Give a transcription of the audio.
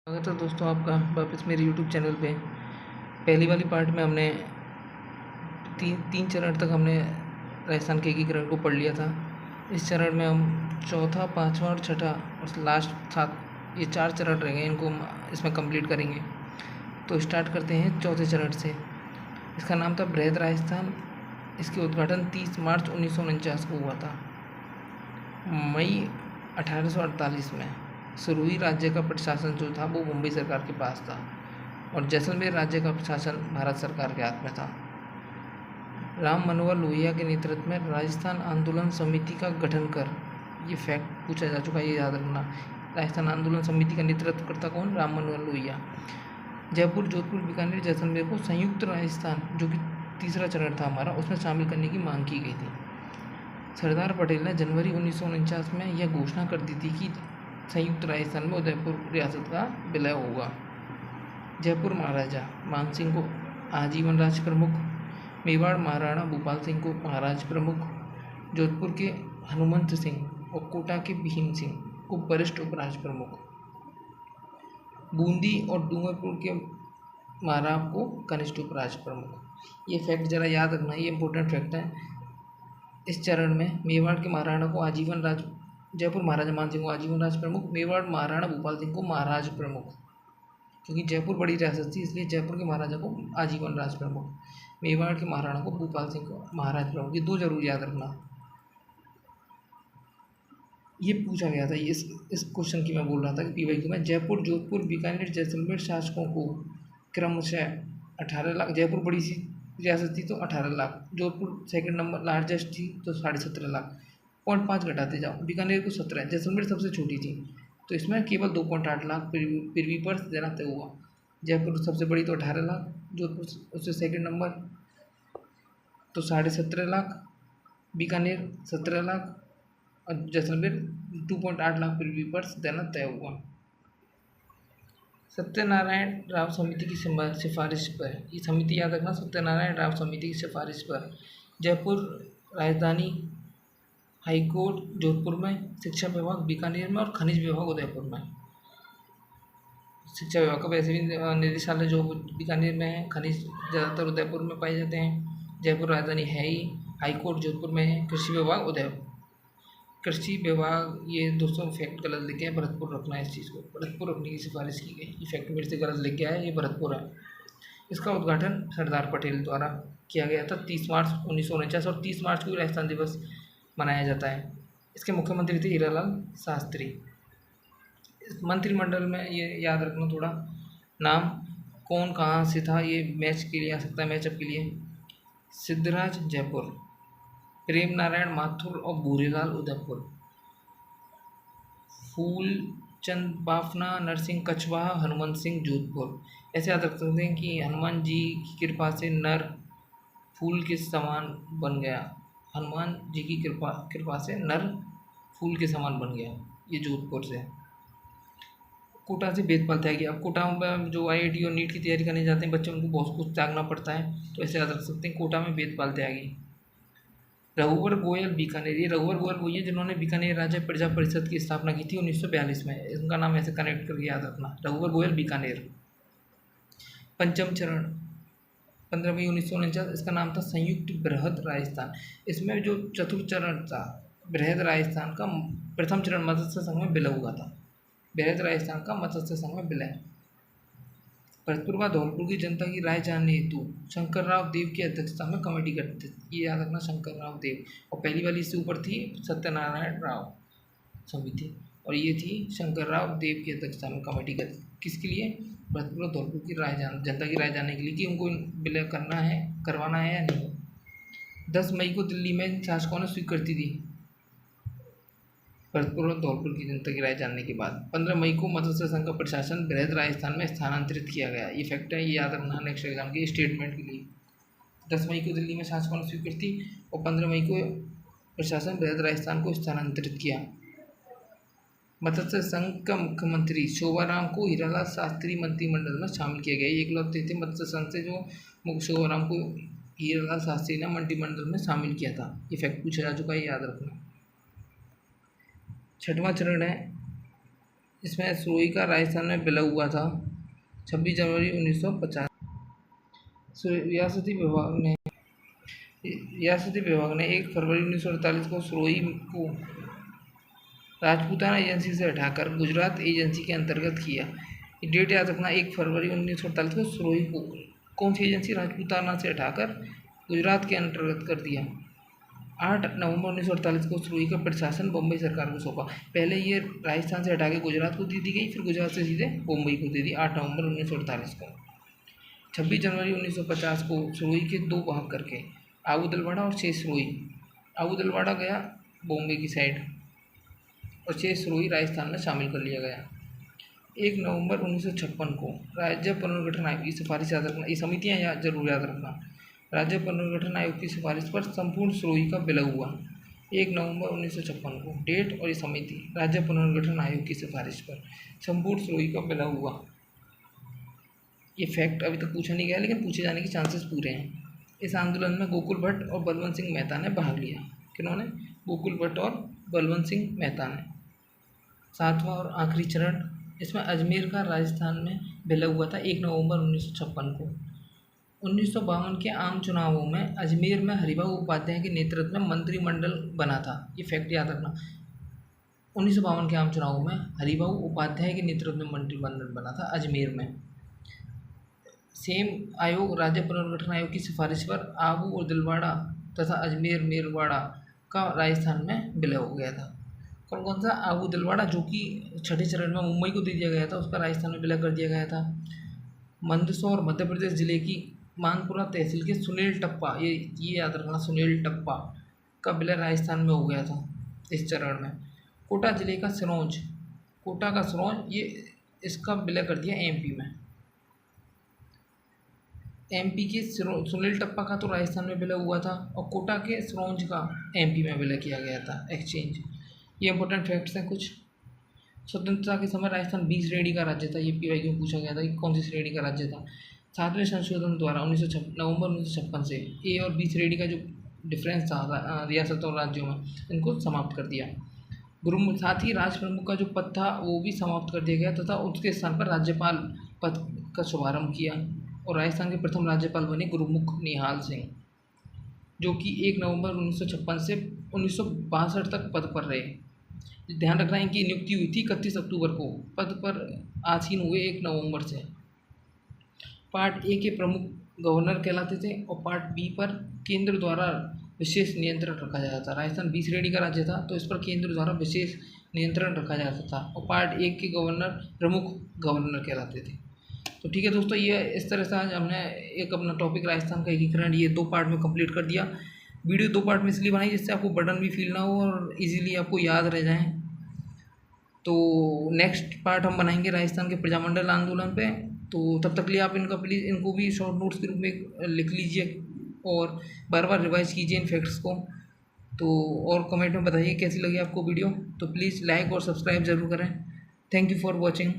स्वागत है दोस्तों आपका वापस मेरे यूट्यूब चैनल पे। पहली वाली पार्ट में हमने तीन चरण तक हमने राजस्थान के एकीकरण को पढ़ लिया था। इस चरण में हम चौथा, पांचवा और छठा और लास्ट सात, ये 4 चरण रह गए, इनको हम इसमें कंप्लीट करेंगे। तो स्टार्ट करते हैं चौथे चरण से। इसका नाम था बृहद राजस्थान। इसके उद्घाटन 30 मार्च 1949 को हुआ था। मई 1848 में सिरोही राज्य का प्रशासन जो था वो मुंबई सरकार के पास था और जैसलमेर राज्य का प्रशासन भारत सरकार के हाथ में था। राम मनोहर लोहिया के नेतृत्व में राजस्थान आंदोलन समिति का गठन कर, ये फैक्ट पूछा जा चुका है, ये याद रखना। राजस्थान आंदोलन समिति का नेतृत्व करता कौन? राम मनोहर लोहिया। जयपुर, जोधपुर, बीकानेर, जैसलमेर को संयुक्त राजस्थान, जो कि तीसरा चरण था हमारा, उसमें शामिल करने की मांग की गई थी। सरदार पटेल ने जनवरी 1949 में यह घोषणा कर दी थी कि संयुक्त राजस्थान में उदयपुर रियासत का विलय होगा। जयपुर महाराजा मान सिंह को आजीवन राज प्रमुख, मेवाड़ महाराणा भूपाल सिंह को महाराज प्रमुख, जोधपुर के हनुमंत सिंह और कोटा के भीम सिंह को वरिष्ठ उपराज प्रमुख, बूंदी और डूंगरपुर के महाराव को कनिष्ठ उपराज प्रमुख। ये फैक्ट ज़रा याद रखना, ये इंपॉर्टेंट फैक्ट है। इस चरण में मेवाड़ के महाराणा को आजीवन राज, जयपुर महाराजा मान सिंह को आजीवन राज प्रमुख, मेवाड़ महाराणा भूपाल सिंह को महाराज प्रमुख, क्योंकि जयपुर बड़ी रियासत थी इसलिए जयपुर के महाराजा को आजीवन राज प्रमुख, मेवाड़ के महाराणा को भूपाल सिंह को महाराज प्रमुख। ये 2 जरूर याद रखना। ये पूछा गया था, इस क्वेश्चन की मैं बोल रहा था कि पीवाईक्यू में जयपुर, जोधपुर, बीकानेर, जैसलमेर शासकों को क्रमशः 18 लाख, जयपुर बड़ी सी रियासत थी तो 18 lakh, Jodhpur second number largest थी तो 17.5 लाख, 0.5 घटाते जाओ, बीकानेर को 17, जैसलमेर सबसे छोटी थी तो इसमें केवल 2.8 लाख पृथ्वी पर देना तय हुआ। जयपुर सबसे बड़ी तो 18 लाख, जोधपुर उससे सेकंड नंबर तो 17.5 लाख, बीकानेर 17 लाख और जैसलमेर 2.8 लाख पृथ्वी पर देना तय हुआ। सत्यनारायण राव समिति की सिफारिश पर, ये समिति याद रखना, सत्यनारायण राव समिति की सिफारिश पर जयपुर राजधानी, हाईकोर्ट जोधपुर में, शिक्षा विभाग बीकानेर में और खनिज विभाग उदयपुर में। शिक्षा विभाग का वैसे भी निदेशालय जो बीकानेर में है, खनिज ज़्यादातर उदयपुर में पाए जाते हैं, जयपुर राजधानी है ही, हाईकोर्ट जोधपुर में है, कृषि विभाग उदयपुर। कृषि विभाग, ये दोस्तों फैक्ट गलत लिखे हैं, भरतपुर रखना है इस चीज़ को, भरतपुर रखने की सिफारिश की गई। ये फैक्ट मेरे से गलत लिख गया है, ये भरतपुर है। इसका उद्घाटन सरदार पटेल द्वारा किया गया था 30 मार्च 1949 और 30 मार्च को भी राजस्थान दिवस मनाया जाता है। इसके मुख्यमंत्री थे हीरालाल शास्त्री। मंत्रिमंडल में ये याद रखना थोड़ा, नाम कौन कहाँ से था, ये मैच के लिए आ सकता है, मैचअप के लिए। सिद्धराज जयपुर, प्रेम नारायण माथुर और भूरेलाल उदयपुर, फूलचंद बाफना, नरसिंह कछवाहा, हनुमंत सिंह जोधपुर। ऐसे याद रख सकते हैं कि हनुमान जी की कृपा से नर फूल के समान बन गया, हनुमान जी की कृपा से नर फूल के समान बन गया, ये जोधपुर से। कोटा से वेदपाल त्यागी। अब कोटा में जो IIT और नीट की तैयारी करने जाते हैं बच्चे, उनको बहुत कुछ त्यागना पड़ता है, तो ऐसे याद रख सकते हैं, कोटा में वेदपाल त्यागी। रघुवर गोयल बीकानेर, ये रघुवर गोयल वही है जिन्होंने बीकानेर राज्य प्रजा परिषद की स्थापना की थी 1942 में, इनका नाम ऐसे कनेक्ट करके याद रखना, रघुवर गोयल बीकानेर। पंचम चरण 15 मई 1949, इसका नाम था संयुक्त बृहद राजस्थान। इसमें जो चतुर्थ चरण था बृहद राजस्थान का, प्रथम चरण मत्स्य संघ में विलय हुआ था, बृहद राजस्थान का मत्स्य संघ में विलय। भरतपुर व धौलपुर की जनता की राय जानने हेतु शंकर राव देव की अध्यक्षता में कमेटी गठित, ये याद रखना, शंकर राव देव। और पहली वाली इससे ऊपर थी सत्यनारायण राव समिति, और ये थी शंकर राव देव की अध्यक्षता में कमेटी गठित। किसके लिए? भरतपुर और धौलपुर की जनता की राय जानने के लिए कि उनको विलय करना है, करवाना है या नहीं। 10 मई को दिल्ली में शासकों ने स्वीकृति दी भरतपुर और धौलपुर की जनता की राय जानने के बाद। 15 मई को मत्स्य संघ का प्रशासन बृहद राजस्थान में स्थानांतरित किया गया। ये फैक्ट है, ये याद रखना नेक्स्ट एग्जाम के स्टेटमेंट के लिए। 10 मई को दिल्ली में शासकों ने स्वीकृति और 15 मई को प्रशासन बृहद राजस्थान को स्थानांतरित किया। मत्स्य संघ का मुख्यमंत्री शोभाराम को हीरालाल शास्त्री मंत्रिमंडल में शामिल किया गया। एक लौटे थे मत्स्य संघ से जो शोभाराम को हीरालाल शास्त्री ने मंत्रिमंडल में शामिल किया था। ये फैक्ट पूछा जा चुका है, याद रखना। छठवां चरण है इसमें सुरोही का राजस्थान में विलय हुआ था 26 जनवरी 1950। रियासती विभाग ने 1 फरवरी 1948 को सुरोही को राजपूताना एजेंसी से हटाकर गुजरात एजेंसी के अंतर्गत किया। ये डेट याद रखना, 1 फरवरी 1948 को सुरोही को कौन सी एजेंसी राजपूताना से हटाकर गुजरात के अंतर्गत कर दिया। 8 नवंबर 1948 को सुरोही का प्रशासन बम्बई सरकार को सौंपा। पहले ये राजस्थान से हटा के गुजरात को दे दी गई, फिर गुजरात से सीधे बम्बई को दे दी 8 नवंबर 1948 को। 26 जनवरी 1950 को सुरोही के 2 भाग करके आबू दलवाड़ा और शेष सुरोही, आबू दलवाड़ा गया बॉम्बे की साइड और शेष सुरोही राजस्थान में शामिल कर लिया गया। 1 नवंबर 1956 को राज्य पुनर्गठन आयोग की सिफारिश याद रखना, ये समितियाँ जरूर याद रखना। राज्य पुनर्गठन आयोग की सिफारिश पर संपूर्ण सुरोही का विलय हुआ 1 नवंबर 1956 को। डेट और ये समिति राज्य पुनर्गठन आयोग की सिफारिश पर संपूर्ण सुरोही का विलय हुआ। ये फैक्ट अभी तक पूछा नहीं गया, लेकिन पूछे जाने के चांसेस पूरे हैं। इस आंदोलन में गोकुल भट्ट और बलवंत सिंह मेहता ने भाग लिया। किन्होंने? गोकुल भट्ट और बलवंत सिंह मेहता ने। 7वां और आखिरी चरण, इसमें अजमेर का राजस्थान में विलय हुआ था 1 नवंबर 1956 को। 1952 के आम चुनावों में अजमेर में हरिभाऊ उपाध्याय के नेतृत्व में मंत्रिमंडल बना था। ये फैक्ट याद रखना, 1952 के आम चुनावों में हरिभाऊ उपाध्याय के नेतृत्व में मंत्रिमंडल बना था अजमेर में। सेम आयोग राज्य पुनर्गठन आयोग की सिफारिश पर आबू और दिलवाड़ा तथा अजमेर मेरवाड़ा का राजस्थान में विलय हो गया था। कौन कौन सा? आबू दिलवाड़ा जो कि 6ठे चरण में मुंबई को दे दिया गया था, उसका राजस्थान में विलय कर दिया गया था। मंदसौर मध्य प्रदेश जिले की मानपुरा तहसील के सुनील टप्पा, ये याद रखना, सुनील टप्पा का विलय राजस्थान में हो गया था इस चरण में। कोटा जिले का सिरोंज, कोटा का सिरोंज, ये इसका विलय कर दिया एमपी में। एमपी के सुनील टप्पा का तो राजस्थान में विलय हुआ था और कोटा के सिरोंज का एमपी में विलय किया गया था, एक्सचेंज। ये इंपॉर्टेंट फैक्ट्स हैं कुछ। स्वतंत्रता के समय राजस्थान 20 श्रेणी का राज्य था। ये पीवाई में पूछा गया था कि कौन सी श्रेणी का राज्य था। 7वें संशोधन द्वारा नवंबर 1956 से ए और बी श्रेणी का जो डिफरेंस था रियासतों और राज्यों में, इनको समाप्त कर दिया। साथ ही राज प्रमुख का जो पद था वो भी समाप्त कर दिया गया तथा उसके स्थान पर राज्यपाल पद का शुभारंभ किया और राजस्थान के प्रथम राज्यपाल बने गुरुमुख निहाल सिंह, जो कि 1 नवंबर 1956 से 1962 तक पद पर रहे। ध्यान रखना, इनकी नियुक्ति हुई थी 31 अक्टूबर को, पद पर आसीन हुए 1 नवंबर से। पार्ट ए के प्रमुख गवर्नर कहलाते थे और पार्ट बी पर केंद्र द्वारा विशेष नियंत्रण रखा जाता था। राजस्थान 20 श्रेणी का राज्य था तो इस पर केंद्र द्वारा विशेष नियंत्रण रखा जाता था और पार्ट ए के गवर्नर प्रमुख गवर्नर कहलाते थे। तो ठीक है दोस्तों, ये इस तरह से आज हमने एक अपना टॉपिक राजस्थान का एकीकरण ये 2 पार्ट में कंप्लीट कर दिया। वीडियो 2 पार्ट में इसलिए बनाई जिससे आपको बर्डन भी फील ना हो और इजीली आपको याद रह जाएं। तो नेक्स्ट पार्ट हम बनाएंगे राजस्थान के प्रजामंडल आंदोलन पे। तो तब तक लिए आप इनका प्लीज़ इनको भी शॉर्ट नोट्स के रूप में लिख लीजिए और बार बार रिवाइज कीजिए इन फैक्ट्स को। तो और कमेंट में बताइए कैसी लगी आपको वीडियो। तो प्लीज़ लाइक और सब्सक्राइब ज़रूर करें। Thank you for watching.